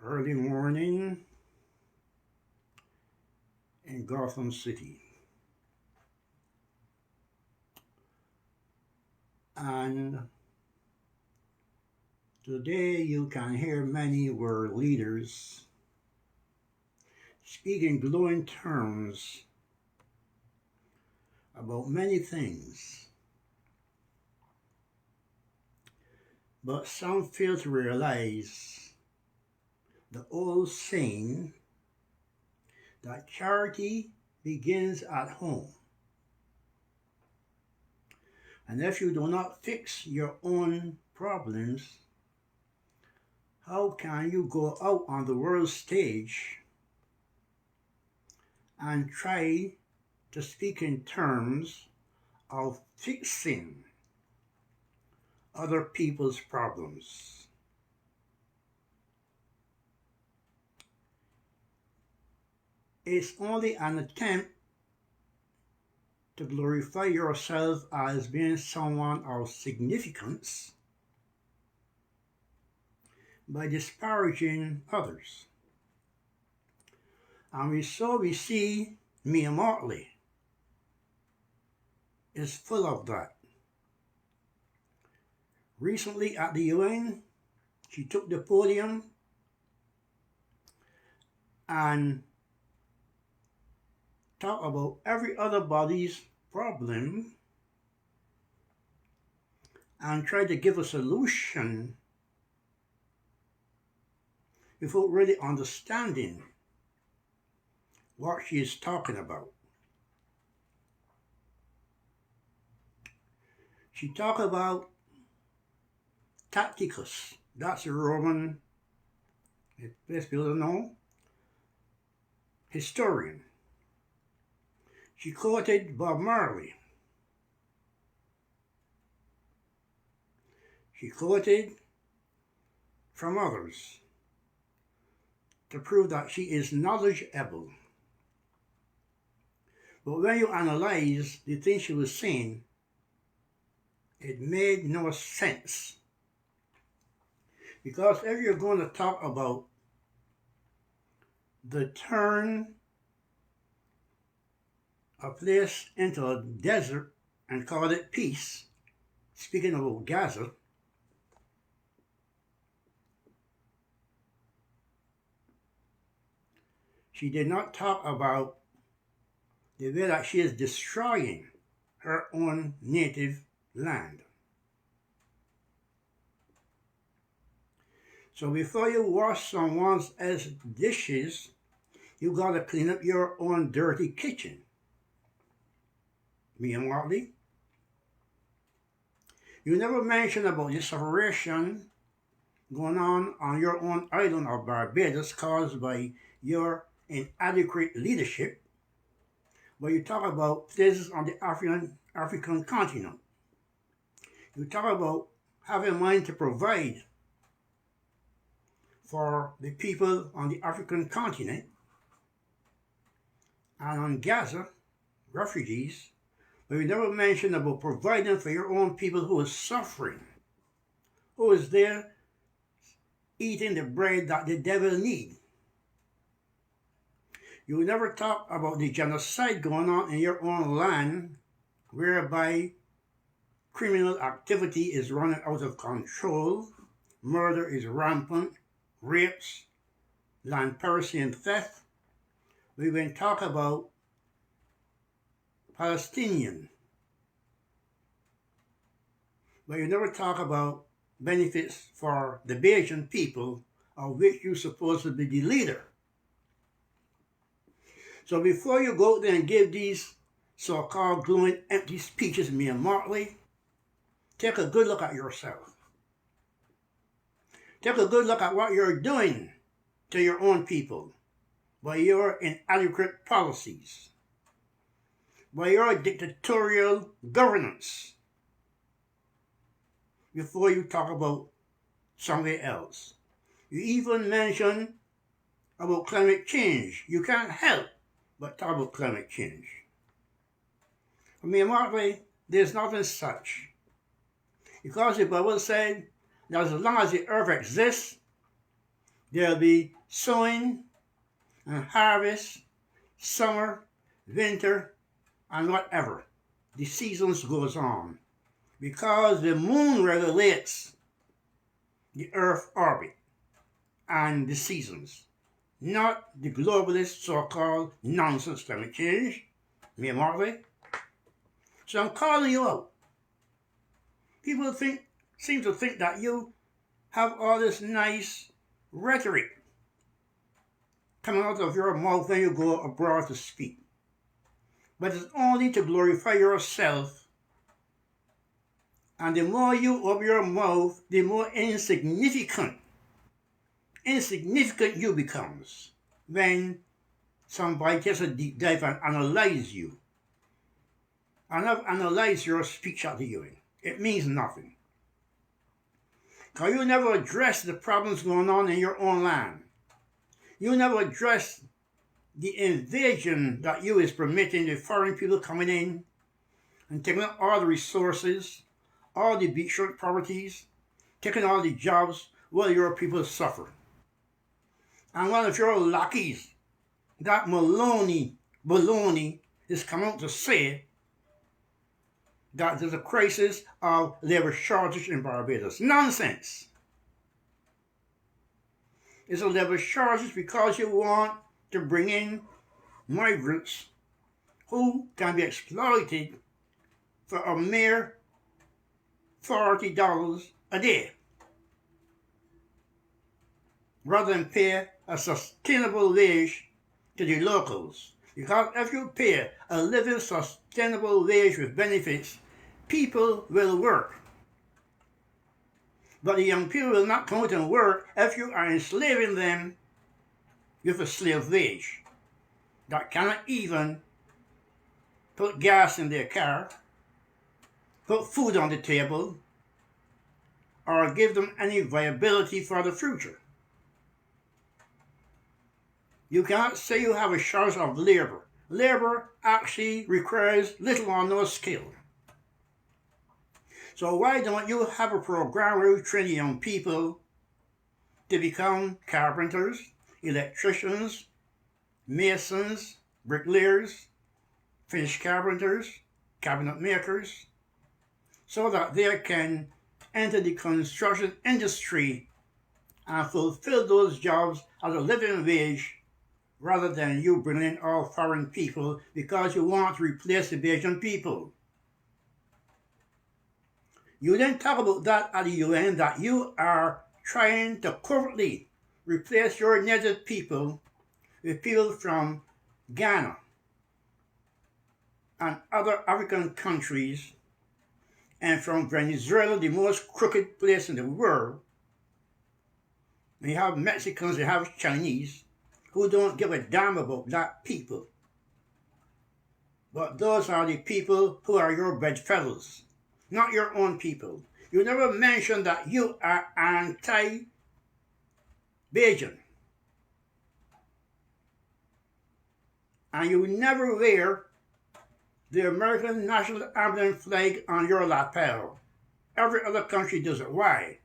early morning in Gotham City. And today you can hear many world leaders speak in glowing terms about many things. But some fail to realize the old saying that charity begins at home. And if you do not fix your own problems, how can you go out on the world stage and try to speak in terms of fixing other people's problems? It's only an attempt to glorify yourself as being someone of significance by disparaging others. And we see Mia Motley is full of that. Recently at the UN, she took the podium and talked about every other body's problem and tried to give a solution without really understanding what she is talking about. She talked about Tacitus, that's a Roman, if people don't know, historian. She quoted Bob Marley. She quoted from others to prove that she is knowledgeable. But when you analyze the things she was saying, it made no sense. Because if you're going to talk about the turn a place into a desert and call it peace, speaking about Gaza, she did not talk about the way that she is destroying her own native land. So before you wash someone else's dishes, you gotta clean up your own dirty kitchen. Mia Motley, you never mention about the separation going on your own island of Barbados caused by your inadequate leadership, but you talk about places on the African continent. You talk about having mind to provide for the people on the African continent and on Gaza, refugees, but you never mention about providing for your own people who is suffering, who is there eating the bread that the devil needs. You never talk about the genocide going on in your own land, whereby criminal activity is running out of control, murder is rampant, rapes, land piracy and theft. We even talk about Palestinian, but you never talk about benefits for the Bajan people, of which you're supposed to be the leader. So before you go out there and give these so-called glowing empty speeches, Mia Motley, take a good look at yourself. Take a good look at what you're doing to your own people by your inadequate policies, by your dictatorial governance, before you talk about somebody else. You even mention about climate change. You can't help but talk about climate change. For me, Martley, there's nothing such. Because the Bible said that as long as the earth exists, there'll be sowing and harvest, summer, winter, and whatever. The seasons goes on. Because the moon regulates the earth orbit and the seasons, not the globalist so-called nonsense climate change, me Marley. So I'm calling you out. People seem to think that you have all this nice rhetoric coming out of your mouth when you go abroad to speak. But it's only to glorify yourself. And the more you open your mouth, the more insignificant you becomes when somebody takes a deep dive and analyze you. And I've analyzed your speech at the hearing. It means nothing. Because you never address the problems going on in your own land. You never address the invasion that you is permitting the foreign people coming in and taking all the resources, all the beachfront properties, taking all the jobs while your people suffer. And one of your lackeys, that baloney, is coming out to say that there's a crisis of labor shortage in Barbados. Nonsense. It's a labor shortage because you want to bring in migrants who can be exploited for a mere $40 a day, rather than pay a sustainable wage to the locals. Because if you pay a living sustainable wage with benefits, people will work. But the young people will not come out and work if you are enslaving them with a slave wage that cannot even put gas in their car, put food on the table, or give them any viability for the future. You cannot say you have a shortage of labor. Labor actually requires little or no skill. So why don't you have a program where you train young people to become carpenters, electricians, masons, bricklayers, finished carpenters, cabinet makers, so that they can enter the construction industry and fulfill those jobs as a living wage, rather than you bringing in all foreign people because you want to replace the Bajan people. You then talk about that at the UN, that you are trying to covertly replace your native people with people from Ghana and other African countries, and from Venezuela, the most crooked place in the world. You have Mexicans, you have Chinese, who don't give a damn about that people. But those are the people who are your bedfellows, not your own people. You never mention that you are anti-Bajan. And you never wear the American national emblem flag on your lapel. Every other country does it. Why?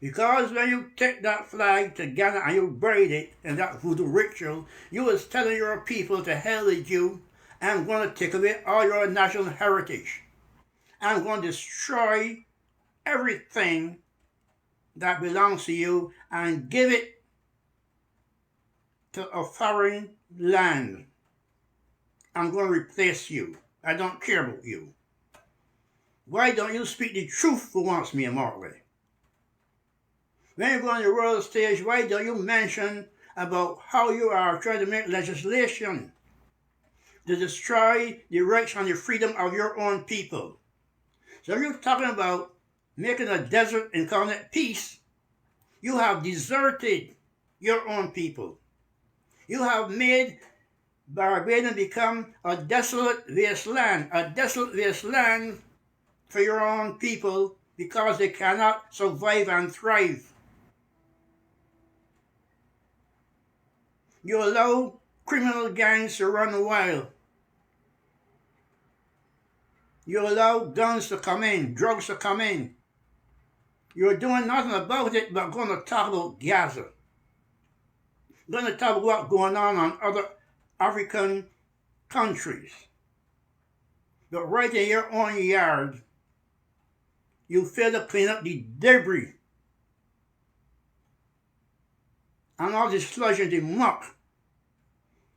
Because when you take that flag to Ghana and you buried it in that voodoo ritual, you was telling your people to hell with you, I'm going to take away all your national heritage. I'm going to destroy everything that belongs to you and give it to a foreign land. I'm going to replace you. I don't care about you. Why don't you speak the truth for once, me and Marley? When you go on the world stage, why don't you mention about how you are trying to make legislation to destroy the rights and the freedom of your own people? So if you're talking about making a desert and calling it peace, you have deserted your own people. You have made Barbados become a desolate wasteland for your own people because they cannot survive and thrive. You allow criminal gangs to run wild. You allow guns to come in, drugs to come in. You're doing nothing about it but going to talk about Gaza. going to talk about what's going on other African countries. But right in your own yard, you fail to clean up the debris and all the sludge and the muck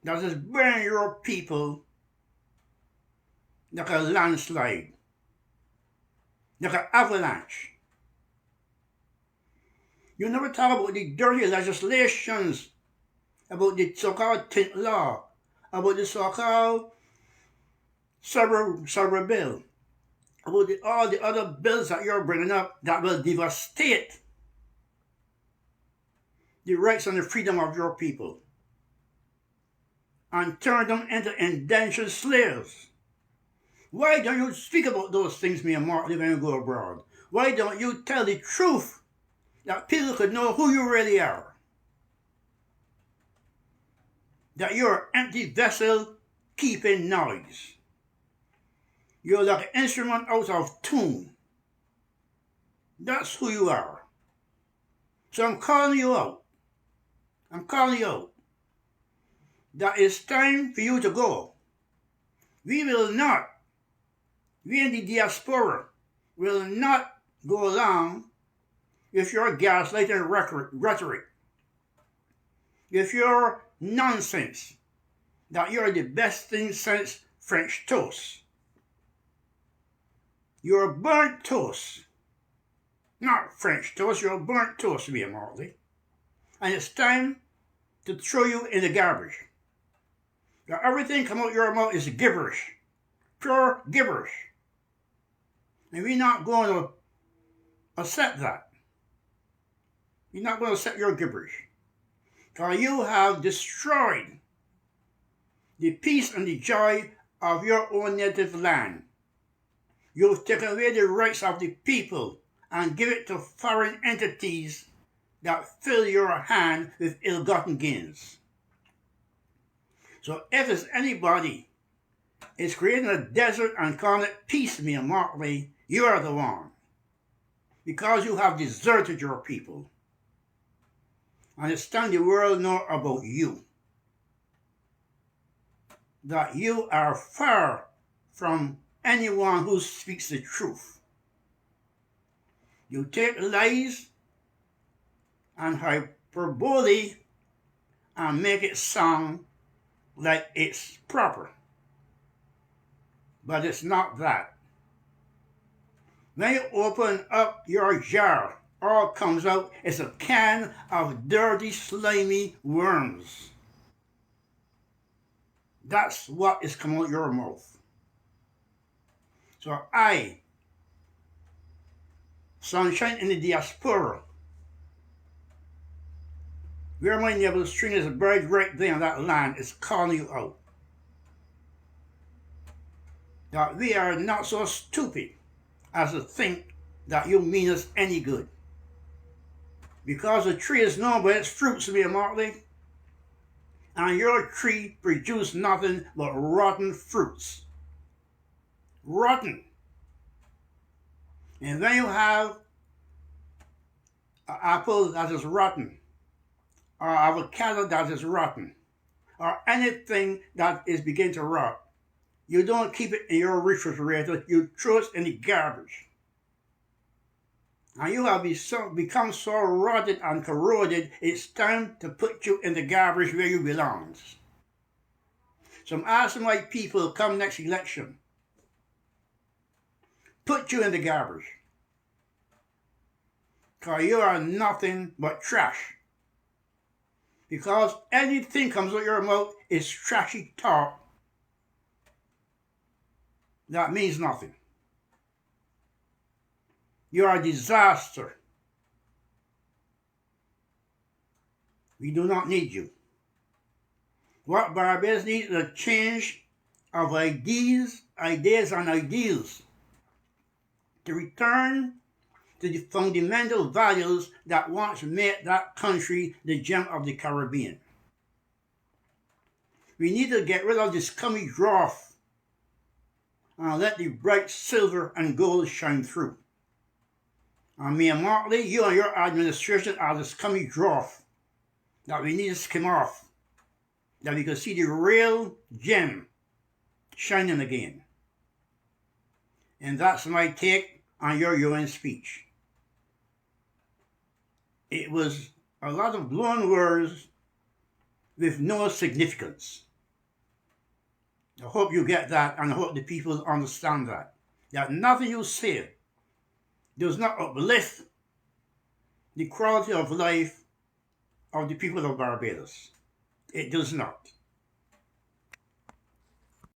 that is burning your people like a landslide, like an avalanche. You never talk about the dirty legislations, about the so-called tint law, about the so-called cyber bill, about all the other bills that you're bringing up that will devastate the rights and the freedom of your people and turn them into indentured slaves. Why don't you speak about those things, me and Mark, when you go abroad? Why don't you tell the truth that people could know who you really are? That you're an empty vessel keeping noise. You're like an instrument out of tune. That's who you are. So I'm calling you out. I'm calling you out. That it's time for you to go. We will not, we in the diaspora, will not go along with your gaslighting rhetoric, with your nonsense that you're the best thing since French toast. You're burnt toast. Not French toast, you're burnt toast, Mia Morley. And it's time to throw you in the garbage. Now everything come out your mouth is gibberish. Pure gibberish. And we're not going to accept that. We're not going to accept your gibberish. Because you have destroyed the peace and the joy of your own native land. You've taken away the rights of the people and give it to foreign entities that fill your hand with ill-gotten gains. So if there's anybody is creating a desert and calling it peace, Mia Martley, you are the one. Because you have deserted your people. And it's time the world know about you. That you are far from anyone who speaks the truth. You take lies and hyperbole and make it sound like it's proper. But it's not that. When you open up your jar, all comes out is a can of dirty, slimy worms. That's what is coming out your mouth. So I, sunshine in the diaspora, where my neighbor string is buried right there on that land, is calling you out. That we are not so stupid as to think that you mean us any good. Because the tree is known by its fruits, Mia Martley, and your tree produces nothing but rotten fruits. Rotten. And then you have an apple that is rotten, or avocado that is rotten, or anything that is beginning to rot. You don't keep it in your refrigerator, you throw it in the garbage. And you have become so rotted and corroded, it's time to put you in the garbage where you belong. So I'm asking my people come next election, put you in the garbage. Because you are nothing but trash. Because anything comes out of your mouth is trashy talk. That means nothing. You are a disaster. We do not need you. What Barbados needs is a change of ideas and ideals to return to the fundamental values that once made that country the gem of the Caribbean. We need to get rid of this scummy dwarf and let the bright silver and gold shine through. And Mia Martley, you and your administration are the scummy dwarf that we need to skim off, that we can see the real gem shining again. And that's my take on your UN speech. It was a lot of blown words with no significance. I hope you get that, and I hope the people understand that. That nothing you say does not uplift the quality of life of the people of Barbados. It does not.